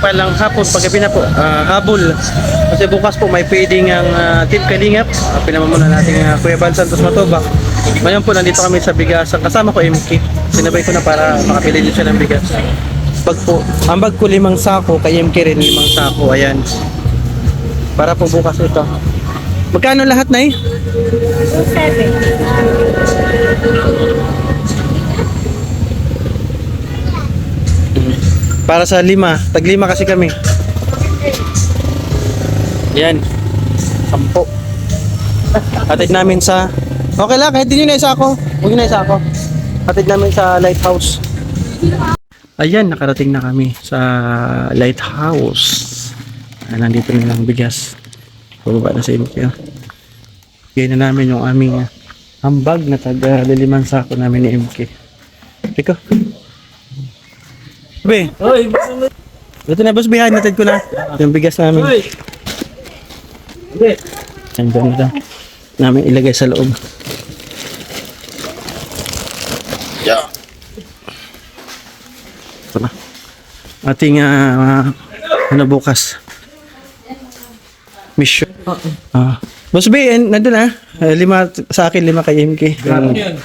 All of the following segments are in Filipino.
pa lang hapon, paggabi na po, habol. Kasi bukas po may pwedeng ang Team Kalingap. Pinama muna natin Kuya Bal Santos Matubak. Ngayon po nandito kami sa bigasan. Kasama ko MK. Sinabay ko na para makapili din siya ng bigas. Bag po, ang bag ko 5 sako, kay MK rin 5 sako. Ayan. Para po bukas ito. Magkano lahat na 2.7. Para sa 5, tag 5 kasi kami. Yan. 10. Hatid namin sa... Okay lang, kahit din yun na isa ako. Huwag yun na isa ako. Hatid namin sa lighthouse. Ayan, nakarating na kami sa lighthouse. Nandito na lang bigas. Bababa na sa MK. Bigay na namin yung aming ambag na taga 5 sako namin ni MK. Rico. Be. Oy, ito na boss, behind natin ko na yung bigas namin. Be. Nandiyan na namin ilagay sa loob. Yeah. Ito na. Ating ano bukas. Mission. Boss B, nandun 5 sa akin, 5 kay MK.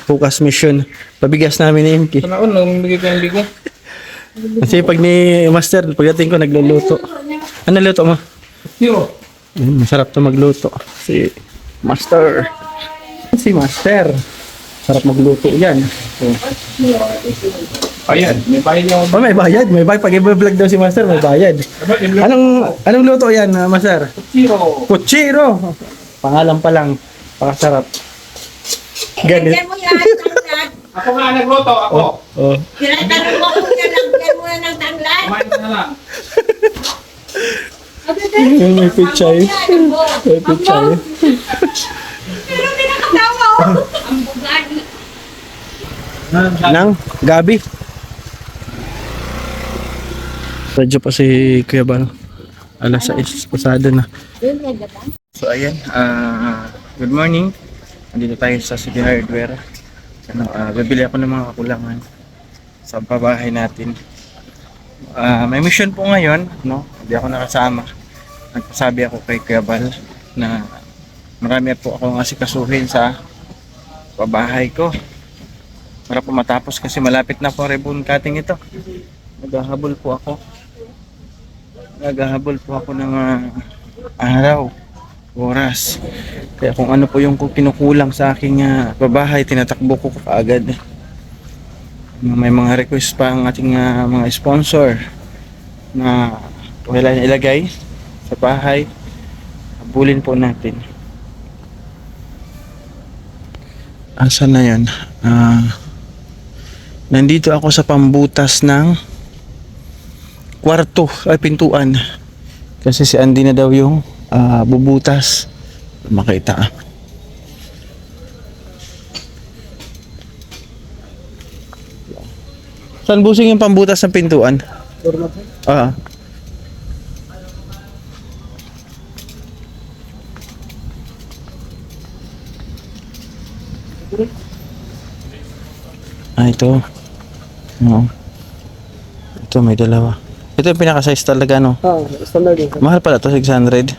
Bukas mission. Pabigas namin ni MK. Sanaon, namimigay ko yung bigo. Kasi pag ni Master, pagdating ko nagluluto. Ano luto mo? Yo. Masarap to magluto. Si Master. Si Master. Sarap magluto yan. Ayan, may bayad niya. Oh, may bayad. May bayad. Pag i-vlog daw si Master, may bayad. Anong luto yan, Master? Kutsiro. Kutsiro. Pangalan pa lang. Pakasarap. Ganit. Lagyan mo yan ng tanglad. Ako nga nagluto, ako. Oh. Tinatanong mo kung yan, lagyan mo yan ng tanglad. Kumain ka na lang. May pichay. May pichay. Pero hindi nakatawa oh. Ang bugadi. Nang Gabi. Radyo pa si Kuya Bal. Alas 6 pasado na. So ayan, good morning. Nandito tayo sa City Hardware. Bibili ako ng mga kakulangan sa pabahay natin. May mission po ngayon, no? Hindi ako nakasama. Nagpasabi ako kay Kuya Bal na marami po akong asikasuhin sa pabahay ko. Para po matapos kasi malapit na po ribbon cutting ito. Naghahabol po ako ng araw, oras. Kaya kung ano po yung kinukulang sa aking babahay, tinatakbo ko kaagad. May mga request pa ang ating mga sponsor na kailangan ilagay sa bahay. Habulin po natin. Asan na yan? Nandito ako sa pambutas ng kwarto ay pintuan. Kasi si Andy na daw yung bubutas. Makita. Saan busing yung pambutas ng pintuan? Ito. No. Ito may dalawa. Ito yung pinaka-size talaga, no? Standard yun. Mahal pala to, 600.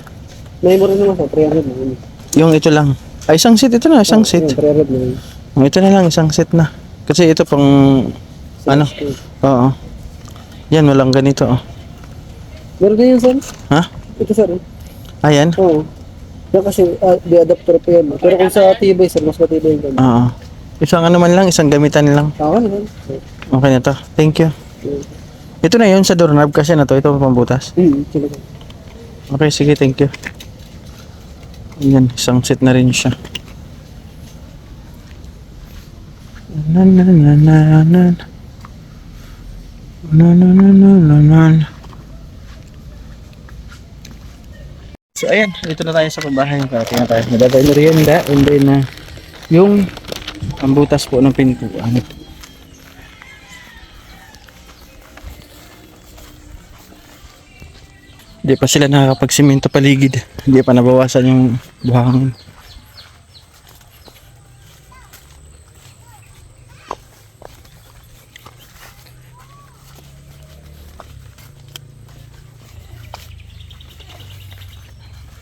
May mo rin naman sa 300 na yun. Yung ito lang. Ay, isang set. Ito na, isang set. 300 na yun. Ito na lang, isang set na. Kasi ito pang, ano? Oo. Yan, walang ganito, oh. Meron din yun, sir? Ha? Ito, sir. Ayan? Oo. Yan kasi, di adapter pa yan. Pero kung sa tibay, sir, mas matibay yung ganun. Oo. Isang ano man lang, isang gamitan lang. Okay, sir. Okay na to. Thank you. Ito na yun sa doorknob kasi na to. Ito ang pambutas. Sige, sir. Okay, sige, thank you. Ayan, isang set na rin siya. Na na na na na na na na na na na. So ayan, dito na tayo sa pabahay. Tingnan tayo. Nababay merienda and then yung pambutas po ng pintuan. Hindi pa sila nakakapagsimento paligid. Hindi pa nabawasan yung buhangin.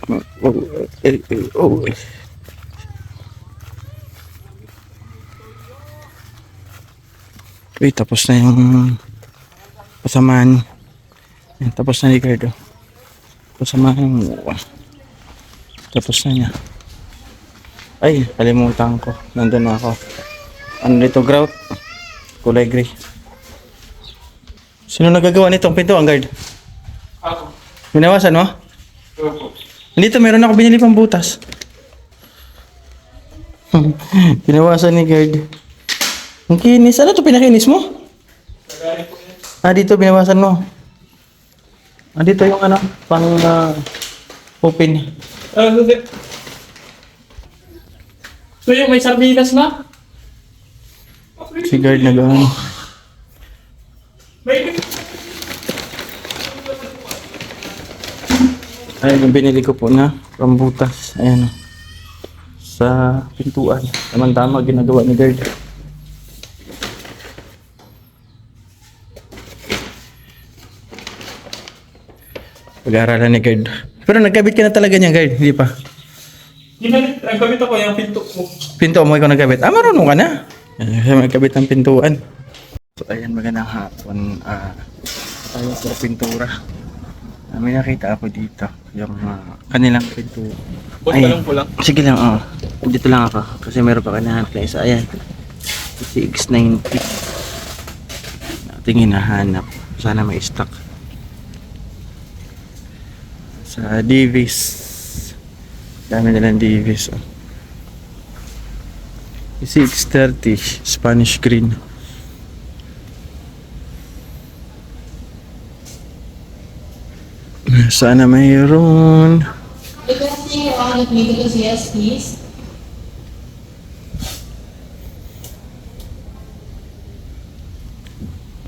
Oh. Uy, tapos na yung pasamaan. Yan, tapos na ni Ricardo. Pasamaan mo. Tapos na niya. Ay, kalimutan ko. Nandun na ako. Ano dito, grout? Kulay gray. Sino nagagawa nitong pinto, ang guard? Ako. Binawasan mo? Opo. Dito, meron ako binili pang butas. Binawasan ni guard. Ang kinis. Ano to pinakinis mo? Ah, dito binawasan mo. Ah, dito yung ano, pang open. So yung may sardinas na? Si guard nag-ano. May Ayun, yung binili ko po na rambutas. Ayan. Sa pintuan. Tama-tama ginagawa ni guard. Pag-aaralan ni guard. Pero nagkabit ka na talaga niya, guard. Hindi pa. ang gamit ako yung pinto ko. Pinto mo ikaw nagkabit. Ah, marunong ka na. Ayan, magkabit ng pintuan. So, ayan, magandang hapon. Tayo sa pintura. May nakita ako dito. Yung kanilang pintura. Buti lang po lang. Sige lang, oo. Dito lang ako. Kasi meron pa kanahanap na isa. Ayan. Si X90. Tingin nahanap. Sana may stock. Sa Davis. Dami nilang Davis. Oh. Si X30. Spanish green. Sana mayroon. Kasi ang nagmito ko siya, please.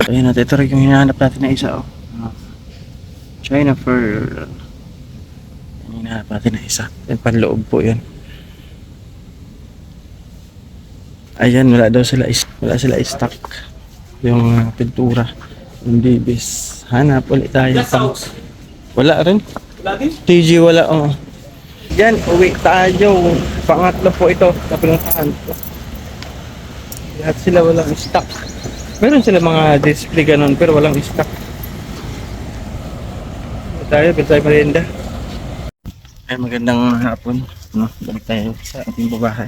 Ayun natin, ito rin yung hinahanap natin na isa. Oh. China Pearl. Yung hinahanap natin na isa. Yan, panloob po yan. Ayan, wala daw sila, wala sila stock. Yung pintura. Yung Davis. Hanap ulit tayo. Glass house. Wala rin. Lagi? TG wala, oh. Yan, uwi tayo. Pangatlo po ito. Kapinuntahan ko. Lahat sila walang stock. Meron sila mga display ganun, pero walang stock. Tayo, tayo merienda. Ay, magandang hapon. No, balik tayo sa ating babahay.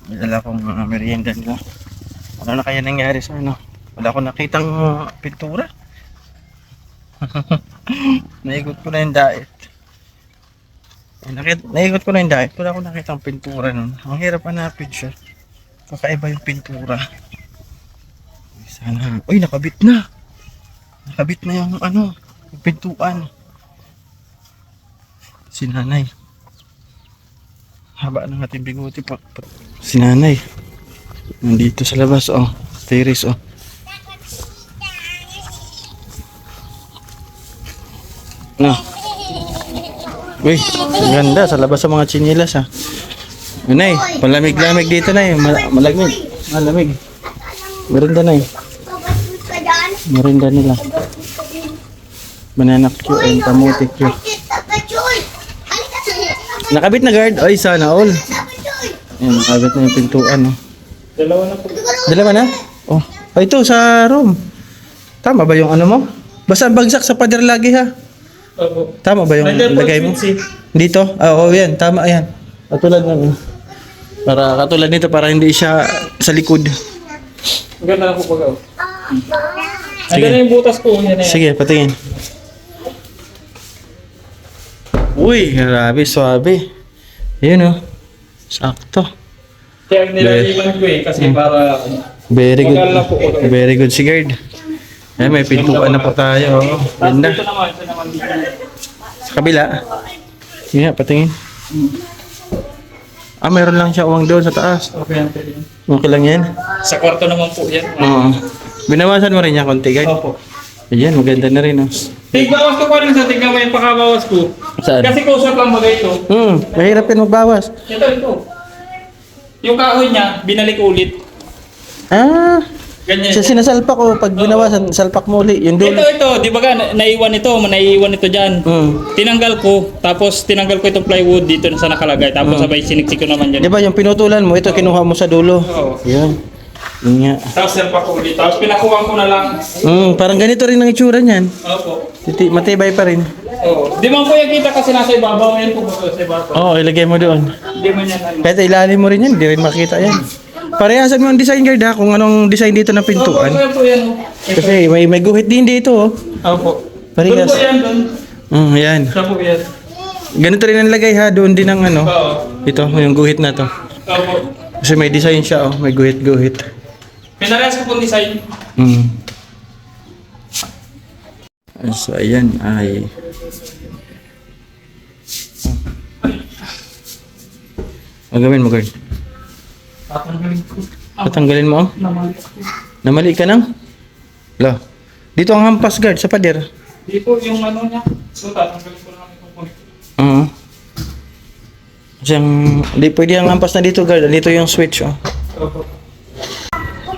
May dala akong merienda nila. Ano na kaya nangyari sa ano? Wala akong nakitang pintura. Naigot ko na yung diet. Naigot ko na yung diet. Wala akong nakitang pintura nun. Ang hirap hanapin siya. Kakaiba yung pintura. Sana. Uy, nakabit na. Nakabit na yung ano, yung pintuan. Si nanay. Haba ng ating bigote pa. Si nanay. Nandito sa labas, oh. Terrace, oh. No. Uy, ang ganda. Sa labas sa mga chinilas, ha. Nay, palamig-lamig dito, nay. Malamig. Malamig. Merinda, nay. Merinda nila. Banana Q and kamuti Q. Nakabit na guard. Ay, sana all. Ayan, nakabit na yung pintuan, oh. Dalawa na po. Dalawa na? Oh. Oh, ito sa room. Tama ba yung ano mo? Basta bagsak sa pader lagi, ha. Opo. Tama ba yung Nandiyan po lagay mo? switch, Dito? Ah, oo, yan. Tama, yan. Katulad ng para katulad nito para hindi siya sa likod. Maganda lang po pag ako. Sige. Nandiyan na yung butas po. Yan na yan. Sige, patingin. Uy, grabe, swabe. Yun, oh. Sakto. Kaya nilaliman ko eh. Kasi para Very good. Magal na po ulo. Very good si guard. Eh, may pintuan na po tayo. Oh. Ganda. Ito naman dito. Sa kabila. Sige nga, patingin. Ah, mayroon lang siya uwang doon sa taas. Okay, okay. Okay lang yan. Sa kwarto naman po yan. Oo. Binawasan mo rin niya konti, guard. Opo. Ayan, maganda na rin. Oh. Tigbawas ko pa rin sa tignan mo yung pakabawas ko. Saan? Kasi kusot lang bagay ito. Mahirap yan magbawas. Ito. Yung kahoy niya, binalik ulit. Ah, Ganyan. Sa sinasalpak ko, pag binawasan, salpak mo uli. Yung dulo. Ito, di ba ka, naiwan ito dyan. Tinanggal ko, tapos tinanggal ko itong plywood dito sa nakalagay, tapos sabay siniksik ko naman Di dyan. ba yung pinutulan mo, ito kinuha mo sa dulo. Oo. Yun. Yun nga. Tapos yan pa ko ulit, tapos pinakuha ko na lang. Parang ganito rin ang itsura niyan. Opo. Matibay pa rin. Oo. Di man ko yung kita kasi nasa ibabaw, yan po sa ibabaw. Oo, ilagay mo doon. Di man yan ano. Kahit ilalim mo rin yan, hindi rin makita yan. Parehasan mo ang design guard ha, kung anong design dito ng Opo, pintuan. kaya po yan. Kasi may guhit din dito oh. Opo. Parehas. Doon po yan, doon. Yan. Siya po yan. Ganito rin ang lagay ha, doon din ang ano. Oo. Ito, yung guhit na to. Opo. Kasi may design siya oh, may guhit-guhit. Pinarehas ko pong design. So ayan ay ang gawin mo guard? Tatanggalin ko. Tatanggalin mo? Naman. Namali ka nang? La. Dito ang hampas guard sa pader. Di po yung ano niya. So tatanggalin ko lang ito po. Oo. Kasi di pwede ang hampas na dito guard. Dito yung switch oh. Opo.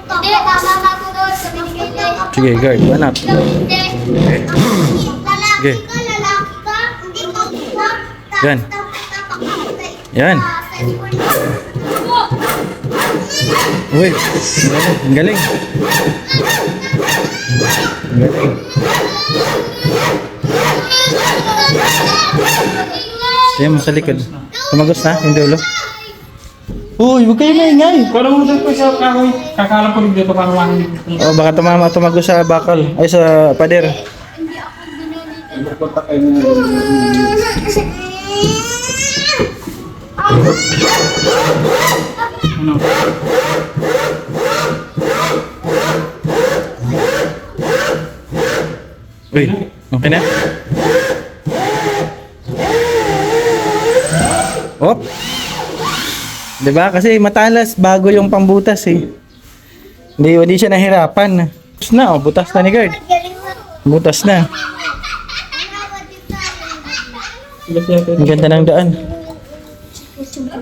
Hindi, tama na ko doon sa binigay niya. Sige guard, hanap. Hindi. Okay. Lalaki ka, lalaki ka. Hindi ka kita. Yan. Yan. Uy, ang galing. Ang galing. Ayan mo sa likod. Tumagos na, yung dulo. Uy, huwag kayo maingay. Parang mo doon po siya kahoy. Kakalam ko rin dito para lang. O baka tumagos sa bakal. Ay sa pader. Ano? Uy, okay na? Op. Diba? Kasi matalas bago yung pambutas eh. Hindi siya nahirapan. Butas na, oh, butas na ni guard. Butas na. Ang ganda ng daan.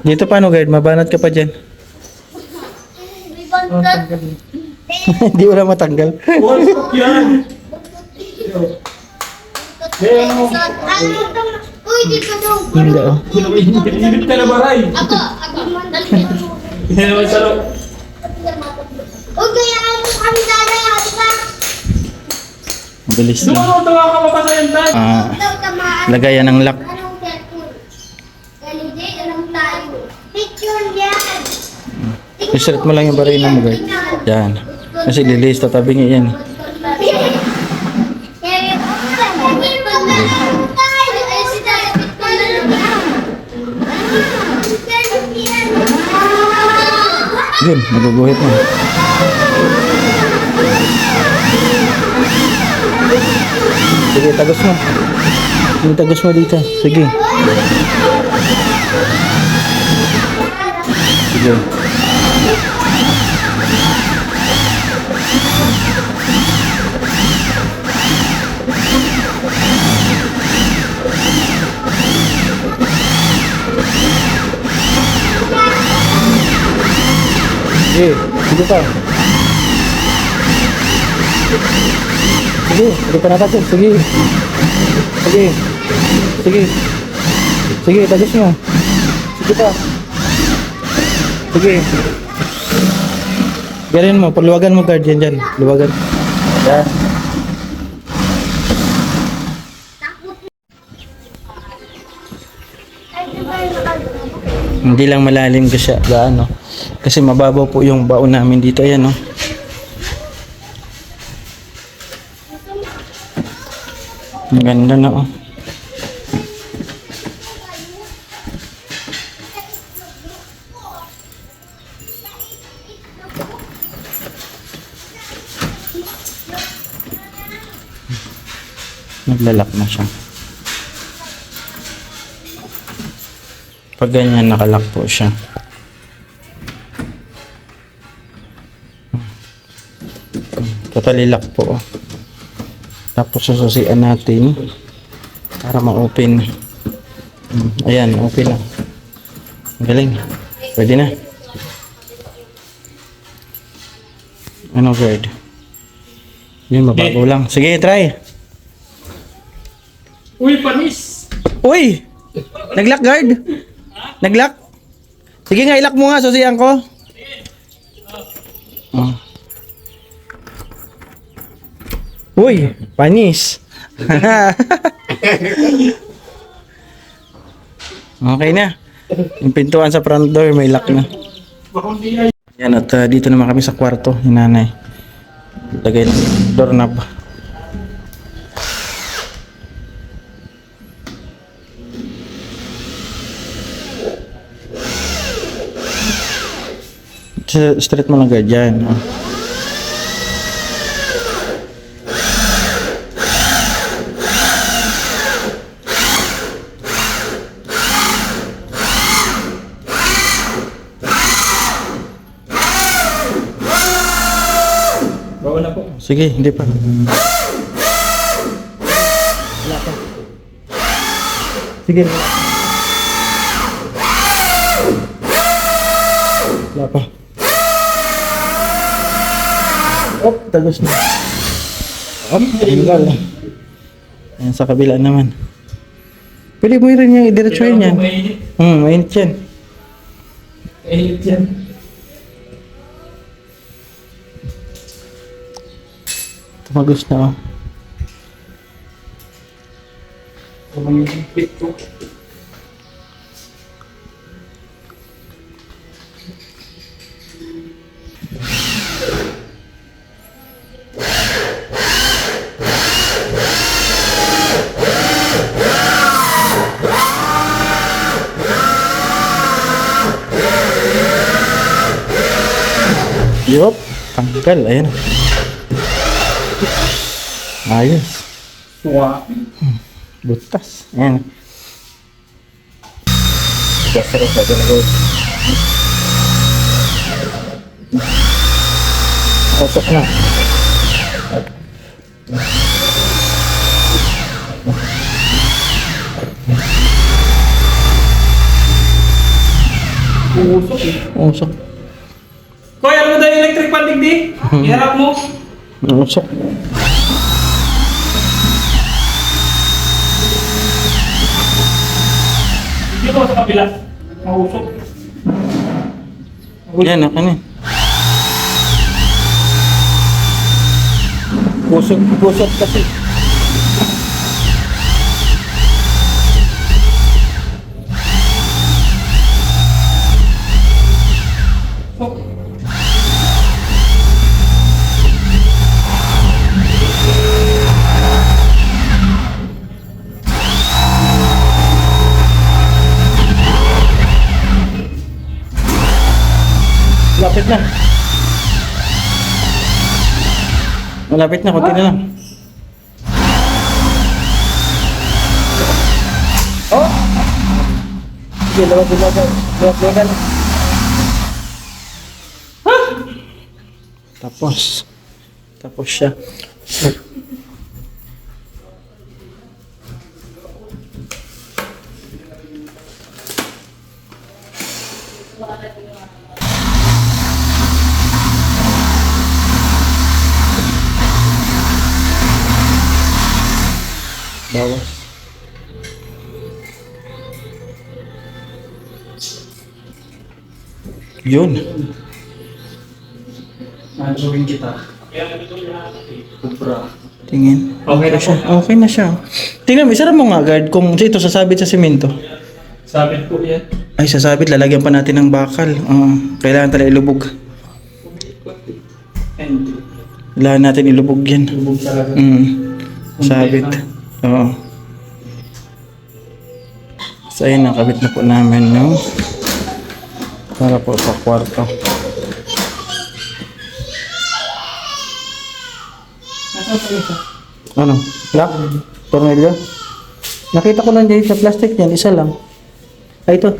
Dito paano guard? Mabanat ka pa dyan. Hindi mo na matanggal. Yan! Uy, di ka daw. Hindi oh. Inibit ka na baray. Ako. Hindi naman sa loob. Uy, kaya mo kami dalawa, di ba? Mabilis Doon lang. ako tawa ka mapatayin tayo. Daw tamaan. Lagayan ng lock. Anong cellphone? LED, anong tayo? Picture yan. Isert mo lang yung barina mo guard. Yan. Kasi lilis, tatabi niya yan. Yun, naguguhit mo. Sige, tagos mo. Sige, tagos mo dito. Sige. Sige. Sige, sige pa. Sige, hindi pa natakot. Sige. Sige. Sige. Sige, tagos mo. Sige pa. Sige. Garin mo, paluwagan mo guard yan dyan. Luwagan. Yan. Hindi lang malalim kasi gaano. Kasi mababaw po yung baon namin dito. Ayan, no. Ang ganda na, oh. Naglalak na siya. Pag ganyan, nakalak po siya. Totally lock po. Tapos sususian natin para ma-open. Ayan, open na. Ang galing. Pwede na. Ano guard? Yun, mababaw lang. Sige, try. Uy, panis! Uy! Nag-lock guard? Nag-lock? Sige nga, ilock mo nga, susiyan ko. Oh. Uy, panis. Okay na. Yung pintuan sa front door, may lock na. Yan, at dito naman kami sa kwarto, yung nanay. Lagay ng doorknob. Straight mo lang agad dyan. Oh. Bawa na po. Sige, hindi pa. Sige. Wala pa. Oh, tagos na. Oh, tanggal. Ayan, sa kabila naman. Pwede mo rin yung idiretsuhin yan. Mainit. Mainit yan. Mainit yan. Tumagos na, oh. Kumainit ko. Yup, tanggal, ayan. Ayos. Suwa. Butas. Ayan. Dasarap na gano'n. Pasok na. Usok eh. Usok. Koy, ano mo daw yung electric pan digdi? Iharap mo. Usok. Dito sa kabila. Mausok. Yan, okay na. Pusok kasi. Malapit na. Malapit na, kunti na lang. Oh! Sige, lawag. Tapos siya. Bawas. Yun. Nagawin kita. Tingin. Okay na siya. Okay na siya. Tingnan mo, isara mo nga guard kung ito sasabit sa simento. Sabit po yan. Ay, sasabit. Lalagyan pa natin ng bakal. Kailangan talaga ilubog. And Kailangan natin ilubog yan. lubog talaga. Sabit. Oo. So, ayun, nakabit na po namin yung para po sa kwarto. Nasaan pa isa? Ano? Lock? Tornilyo? Nakita ko lang dyan sa plastic niyan, isa lang. Ay, ito.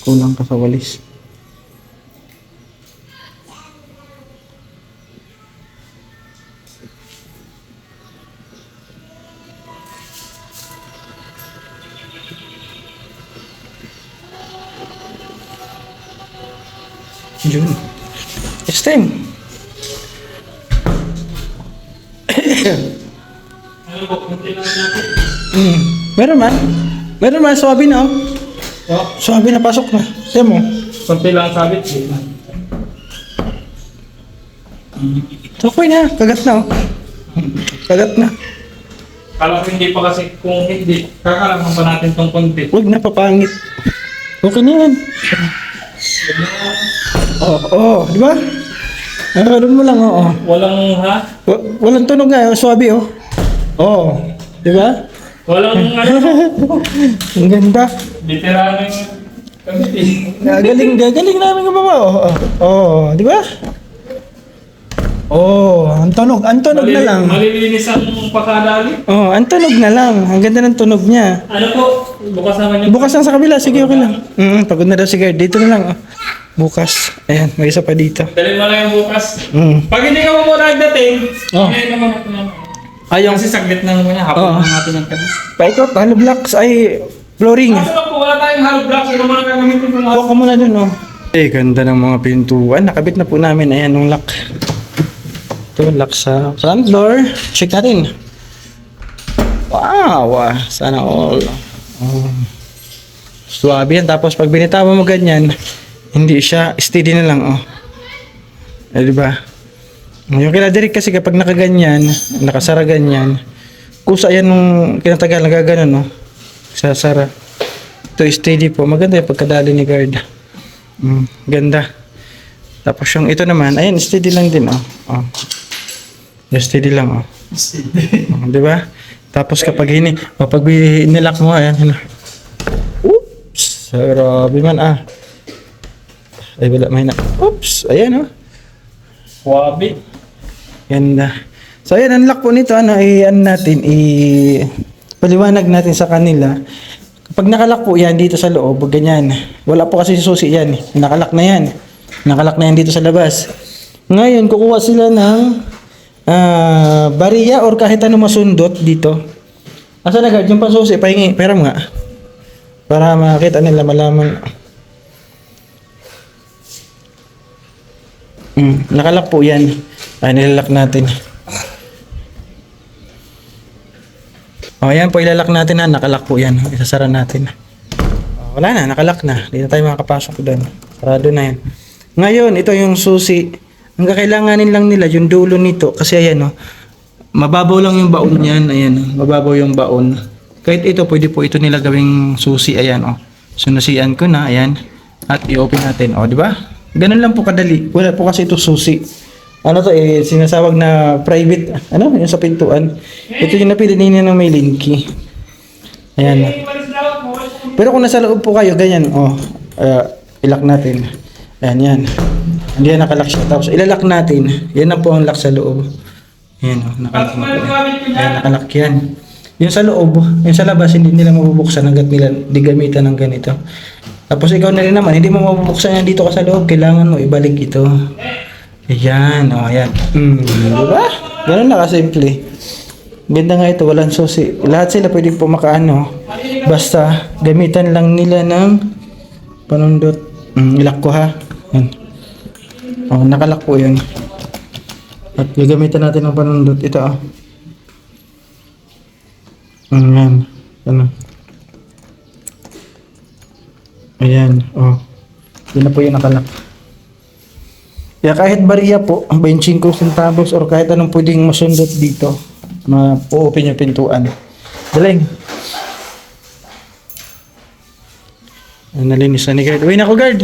Kulang ka sa walis. June. It's time. Ano po, kunti lang natin. Meron man. Meron man, swabe na oh. Oh, Swabe na, pasok na. Tiyan mo. kunti lang sabit. Okay na, kagat na oh. Kagat na. Kala ko hindi pa kasi kung hindi, kakalaman pa natin tong konti. Huwag na, papangit. Okay na yan. Di ba? Doon mo lang, oo. Walang ha? Walang tunog nga, swabe oh. Di ba? Walang ano? Ang ganda. Literal ng kamitin. Gagaling namin gumawa, di ba? Ang tunog na lang. Malilinis ang pakadali. Ang tunog na lang. Ang ganda ng tunog niya. Ano po? Bukas naman yung... Bukas lang sa kabila, sige okay lang. Pagod na daw si Gerd, dito na lang. Bukas. Ayan, may isa pa dito. Dalhin mo lang yung bukas. Mm. Pag hindi ka mo muna nagdating, Oh. ngayon naman natin yan. Ayong, Kasi saglit na naman yan, hapon na natin yung kabis. paikot, hollow blocks, ay, flooring. Kaso lang po, wala tayong hollow blocks, yun naman ang gagamitin ko Huwag ka muna dun, ganda ng mga pintuan. Nakabit na po namin. Ayan, yung lock. Ito, lock sa front door. Check natin. Wow! Sana all. Suwabe yan. Tapos pag binitawan mo ganyan, hindi siya, steady na lang, diba? Yung kila Derek kasi kapag nakaganyan, nakasara ganyan, kusa yan nung kinatagal, nagaganon, sasara. Ito, steady po. Maganda yung pagkadali ni guard. Ganda. Tapos yung ito naman, ayan, steady lang din, steady lang, di ba? Tapos kapag nilak mo, ayan, oops, grabe man, ay wala, may na, oops, ayan, Wabi. ganda. So ayan, unlock po nito, paliwanag natin sa kanila. Kapag nakalock po yan dito sa loob, ganyan, wala po kasi susi yan, nakalock na yan dito sa labas. Ngayon, kukuha sila ng bariya or kahit ano masundot dito. Asa na guard, yung pasusi, pahingi, peram nga. Para makita nila, malaman. Nakalock po yan. Nilalak natin. Ayan po, ilalak natin na, nakalock po yan. Isasara natin. Wala na, nakalock na. Hindi na tayo makakapasok doon. Sarado na yan. Ngayon, ito yung susi. Ang kakailanganin lang nila, yung dulo nito. Kasi ayan, mababaw lang yung baon yan. Ayan, mababaw yung baon. Kahit ito, pwede po ito nila gawing susi. Ayan, Sunusian ko na, ayan. At i-open natin, di ba? Ganun lang po kadali. Wala po kasi ito susi. Ano to, sinasawag na private, yung sa pintuan. Ito yung napili niya ng may linky. Ayan. Pero kung nasa loob po kayo, ganyan, ilak natin. Ayan, yan. Hindi yan nakalock siya. Tapos ilalak natin. Yan na po ang lock sa loob. Ayan, nakalock na po. Ayan, nakalock yan. Yung sa loob, yung sa labas, hindi nila mabubuksan hanggat nila di gamitan ng ganito. Tapos ikaw na rin naman, hindi mo mabubuksan yan dito ka sa loob. Kailangan mo ibalik ito. Ayan, ayan. Diba? Ganun na kasimple. Ganda nga ito, walang susi. Lahat sila pwede po makaano. Basta, gamitan lang nila ng panundot. Ilak ko ha. Yan. Nakalak po yun. At gagamitan natin ng panundot. Ito Ayan. Ayan. Yun na po yung nakalak. Kaya kahit bariya po, 25 centavos or kahit anong pwedeng masundot dito, ma-open yung pintuan. Galing. Nalinis na ni guard. Uy, naku guard.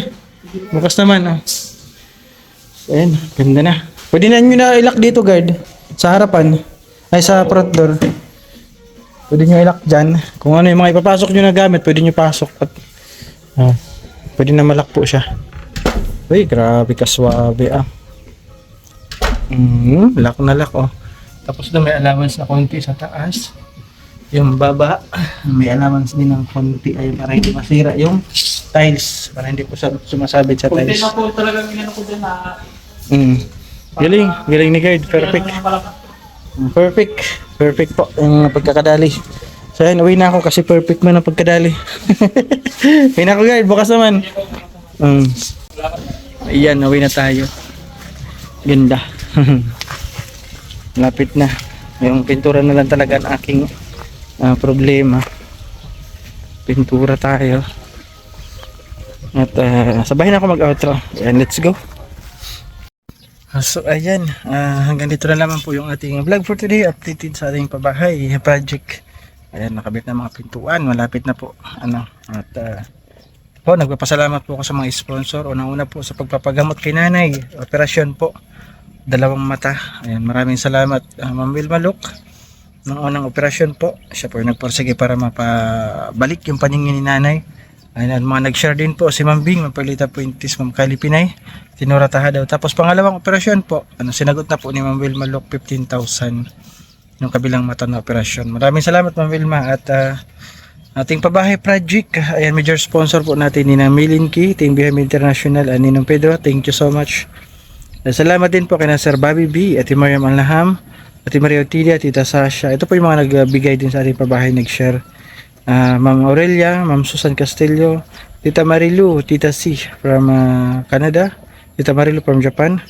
Bukas naman. Ayan, ganda na. Pwede na nyo na ilak dito guard. Sa harapan. Ay, sa front door. Pwede nyo ilak dyan. Kung ano yung mga ipapasok nyo na gamit, pwede nyo pasok. At, pwede na malak po siya. Uy, grabe kaswabe Lock na lock Tapos doon may allowance na konti sa taas. Yung baba, may allowance din ng konti ay para hindi masira yung tiles. Para hindi po sumasabit sa Kunti tiles. na po talagang inano ko dyan na... Galing ni guard. Perfect. Perfect po yung pagkakadali. So yan, uwi na ako kasi perfect man ang pagkadali. Uwi na ako guard, bukas naman. Ayan, away na tayo. Ganda. Lapit na. Yung pintura na lang talaga ang aking problema. Pintura tayo. At sabahin ako mag-outro. Ayan, let's go. So ayan, hanggang dito na naman po yung ating vlog for today. Updated sa ating pabahay project. Ayan, nakabit na mga pintuan. Malapit na po. At nagpapasalamat po ako sa mga sponsor. Unang-una po sa pagpapagamot kay nanay. Operasyon po. 2 mata. Ayan, maraming salamat. Ma'am Wilma Luc. Nung unang operasyon po, siya po yung nagporsige para mapabalik yung paningin ni nanay. Ayan, mga nag-share din po si Ma'am Bing, Ma'am Perlita Puentes, Ma'am Kylie Pinay, Tinora Taha daw. Tapos pangalawang operasyon po, sinagot na po ni Ma'am Wilma Luc 15,000 yung kabilang mata na operasyon. Maraming salamat Ma'am Wilma at ating pabahay project. Ayan, major sponsor po natin ni Milinki, Team BM International, Ninong Pedro. Thank you so much. Salamat din po kay Sir Bobby B, Ate Mariam Alnaham, Ate Maria Otilia, Tita Sasha. Ito po yung mga nagbigay din sa ating pabahay, nag-share. Ma'am Aurelia, Ma'am Susan Castillo, Tita Marilu, Tita C from Canada, Tita Marilu from Japan,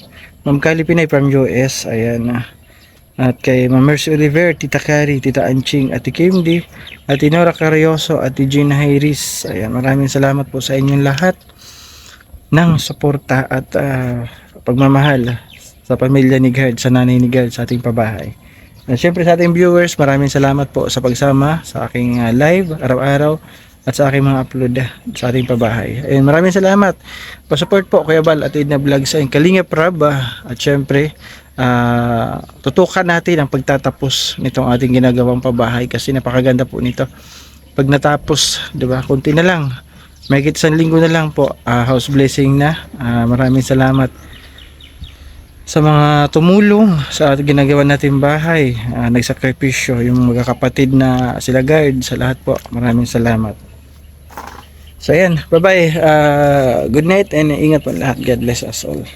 Ma'am Kylie Pinay from US, ayan. At kay Ma'am Mercy Oliver, Tita Cari, Tita Anching, Ate Kimdi, Ate Nora Carrioso, Ate Gina Hayris. Ayan, maraming salamat po sa inyong lahat ng suporta at pagmamahal sa pamilya ni Gerd, sa nanay ni Gerd, sa ating pabahay. At syempre sa ating viewers, maraming salamat po sa pagsama sa aking live araw-araw at sa aking mga upload sa ating pabahay. Ayun, maraming salamat. Pasupport po Kuya Bal at Edna Vlog sa Kalingap Rab at syempre tutukan natin ang pagtatapos nitong ating ginagawang pabahay kasi napakaganda po nito. Pag natapos, 'di ba? Kunti na lang. Mahigit 1 linggo na lang po, house blessing na. Maraming salamat sa mga tumulong sa ginagawa natin bahay, nagsakripisyo, yung magkakapatid na sila Guard, sa lahat po, maraming salamat. So ayan, bye bye, good night and ingat po lahat, God bless us all.